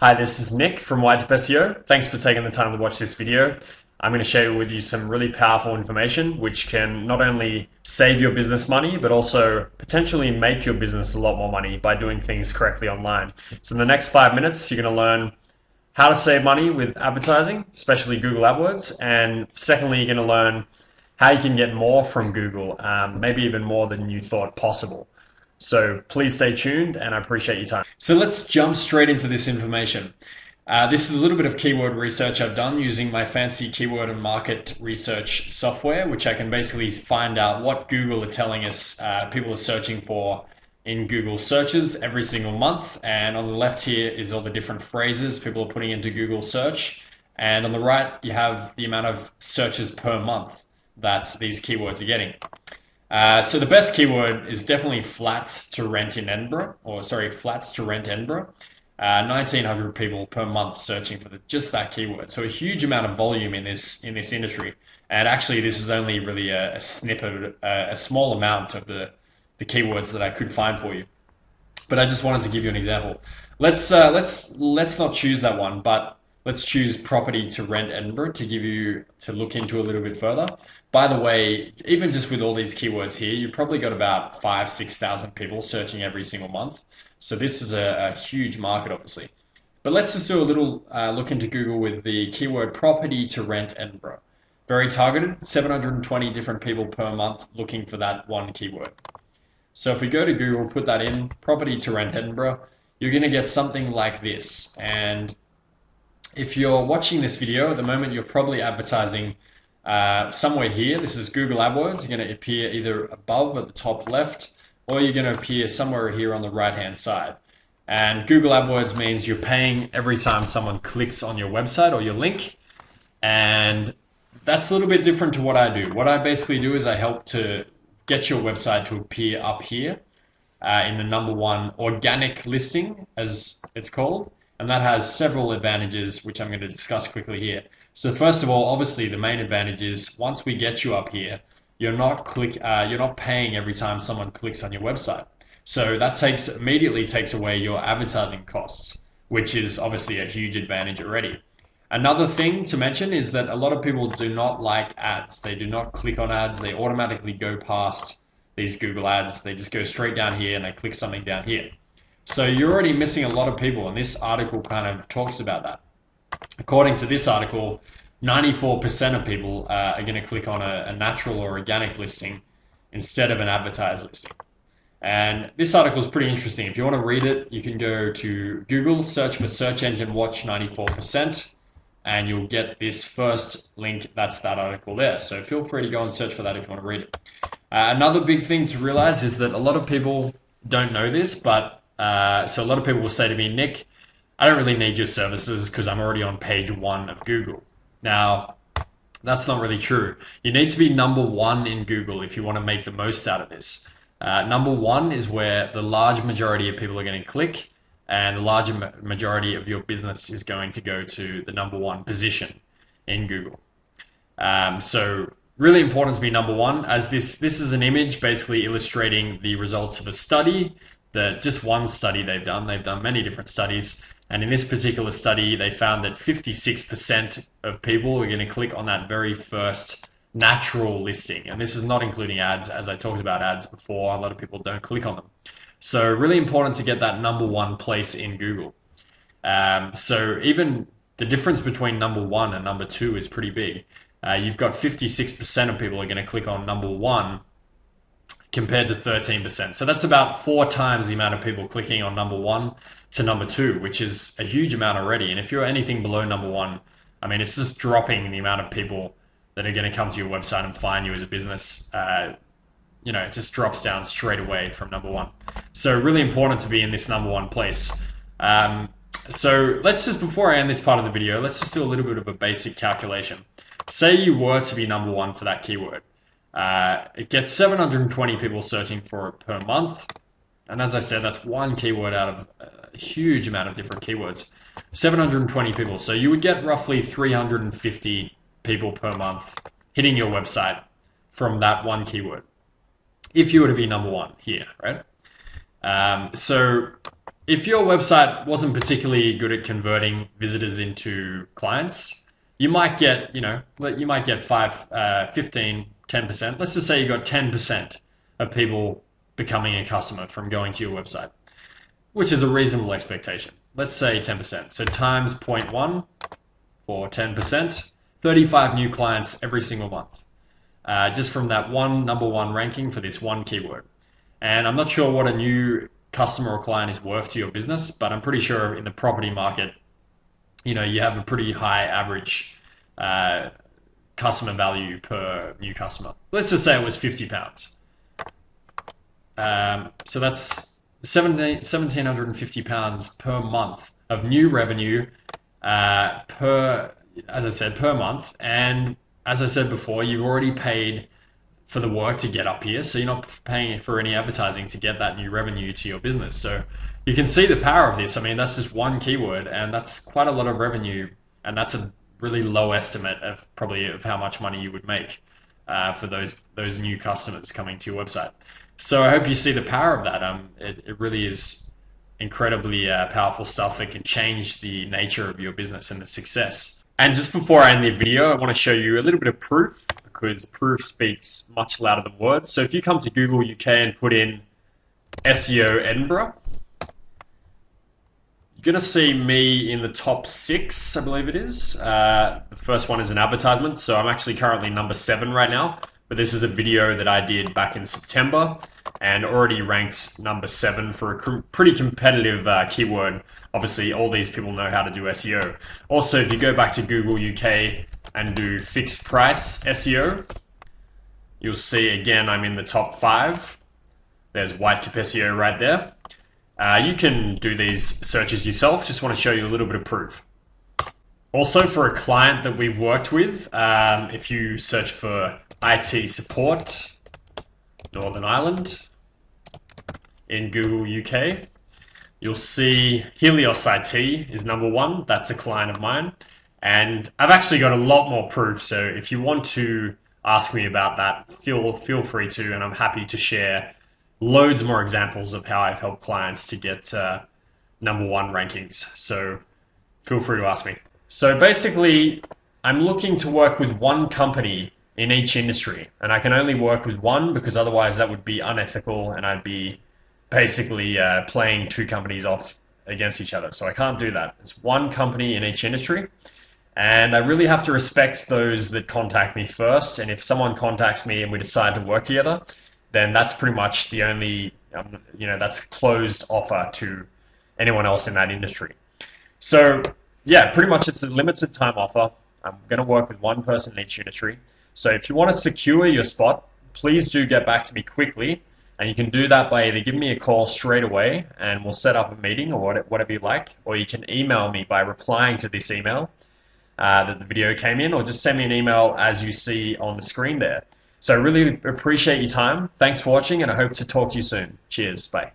Hi, this is Nick from Whitetip SEO. Thanks for taking the time to watch this video. I'm going to share with you some really powerful information which can not only save your business money, but also potentially make your business a lot more money by doing things correctly online. So in the next 5 minutes, you're going to learn how to save money with advertising, especially Google Adwords. And secondly, you're going to learn how you can get more from Google, maybe even more than you thought possible. So please stay tuned and I appreciate your time. So let's jump straight into this information. This is a little bit of keyword research I've done using my fancy keyword and market research software, which I can basically find out what Google are telling us people are searching for in Google searches every single month. And on the left here is all the different phrases people are putting into Google search. And on the right, you have the amount of searches per month that these keywords are getting. So the best keyword is definitely flats to rent in Edinburgh, or sorry, flats to rent Edinburgh. 1,900 people per month searching for just that keyword. So a huge amount of volume in this industry. And actually, this is only really a snippet, a small amount of the keywords that I could find for you. But I just wanted to give you an example. Let's not choose that one, but let's choose property to rent Edinburgh to look into a little bit further. By the way, even just with all these keywords here, you've probably got about 5,000-6,000 people searching every single month. So this is a huge market, obviously. But let's just do a little look into Google with the keyword property to rent Edinburgh. Very targeted, 720 different people per month looking for that one keyword. So if we go to Google, put that in, property to rent Edinburgh, you're going to get something like this. And if you're watching this video at the moment, you're probably advertising somewhere here. This is Google AdWords. You're going to appear either above at the top left, or you're going to appear somewhere here on the right-hand side. And Google AdWords means you're paying every time someone clicks on your website or your link. And that's a little bit different to what I do. What I basically do is I help to get your website to appear up here in the #1 organic listing, as it's called. And that has several advantages, which I'm going to discuss quickly here. So first of all, obviously the main advantage is once we get you up here, you're not paying every time someone clicks on your website. So that immediately takes away your advertising costs, which is obviously a huge advantage already. Another thing to mention is that a lot of people do not like ads. They do not click on ads. They automatically go past these Google ads. They just go straight down here and they click something down here. So you're already missing a lot of people, and this article kind of talks about that. According to this article, 94% of people are going to click on a natural or organic listing instead of an advertised listing. And this article is pretty interesting. If you want to read it, you can go to Google, search for search engine watch 94%, and you'll get this first link. That's that article there. So feel free to go and search for that if you want to read it. Another big thing to realize is that a lot of people don't know this, but so a lot of people will say to me, Nick, I don't really need your services because I'm already on page 1 of Google. Now, that's not really true. You need to be #1 in Google if you want to make the most out of this. #1 is where the large majority of people are going to click, and the larger majority of your business is going to go to the #1 position in Google. So really important to be #1, as this is an image basically illustrating the results of a study. Just one study they've done many different studies, and in this particular study they found that 56% of people are going to click on that very first natural listing, and this is not including ads. As I talked about ads before, a lot of people don't click on them. So really important to get that #1 place in Google. So even the difference between #1 and #2 is pretty big. You've got 56% of people are going to click on #1 compared to 13%. So that's about 4 times the amount of people clicking on #1 to #2, which is a huge amount already. And if you're anything below #1, I mean, it's just dropping the amount of people that are going to come to your website and find you as a business. It just drops down straight away from #1. So really important to be in this #1 place. So let's just, before I end this part of the video, let's just do a little bit of a basic calculation. Say you were to be #1 for that keyword. It gets 720 people searching for it per month. And as I said, that's one keyword out of a huge amount of different keywords. 720 people. So you would get roughly 350 people per month hitting your website from that one keyword, if you were to be #1 here, right? So if your website wasn't particularly good at converting visitors into clients, you might get, you might get 5, 15, 10%. Let's just say you got 10% of people becoming a customer from going to your website, which is a reasonable expectation. Let's say 10%. So times 0.1 for 10%, 35 new clients every single month, just from that number one ranking for this one keyword. And I'm not sure what a new customer or client is worth to your business, but I'm pretty sure in the property market, you have a pretty high average customer value per new customer. Let's just say it was £50. So that's £1,750 per month of new revenue per month. And as I said before, you've already paid for the work to get up here, so you're not paying for any advertising to get that new revenue to your business. So you can see the power of this. I mean, that's just one keyword, and that's quite a lot of revenue, and that's a really low estimate of how much money you would make for those new customers coming to your website. So I hope you see the power of that. It really is incredibly powerful stuff that can change the nature of your business and the success. And just before I end the video, I want to show you a little bit of proof, because proof speaks much louder than words. So if you come to Google UK and put in SEO Edinburgh, you're going to see me in the top 6, I believe it is. The first one is an advertisement, so I'm actually currently number 7 right now, but this is a video that I did back in September and already ranked number 7 for a pretty competitive keyword. Obviously, all these people know how to do SEO. Also, if you go back to Google UK and do fixed price SEO, you'll see again I'm in the top 5. There's Whitetip SEO right there. You can do these searches yourself. Just want to show you a little bit of proof. Also, for a client that we've worked with, if you search for IT support, Northern Ireland, in Google UK, you'll see Helios IT is number 1. That's a client of mine. And I've actually got a lot more proof. So if you want to ask me about that, feel free to, and I'm happy to share loads more examples of how I've helped clients to get number 1 rankings. So feel free to ask me. So basically, I'm looking to work with one company in each industry, and I can only work with one because otherwise that would be unethical and I'd be basically playing 2 companies off against each other. So I can't do that. It's one company in each industry, and I really have to respect those that contact me first. And if someone contacts me and we decide to work together, then that's pretty much the only, that's closed offer to anyone else in that industry. So yeah, pretty much it's a limited time offer. I'm going to work with one person in each industry. So if you want to secure your spot, please do get back to me quickly. And you can do that by either giving me a call straight away and we'll set up a meeting or whatever you like, or you can email me by replying to this email that the video came in, or just send me an email as you see on the screen there. So I really appreciate your time. Thanks for watching, and I hope to talk to you soon. Cheers. Bye.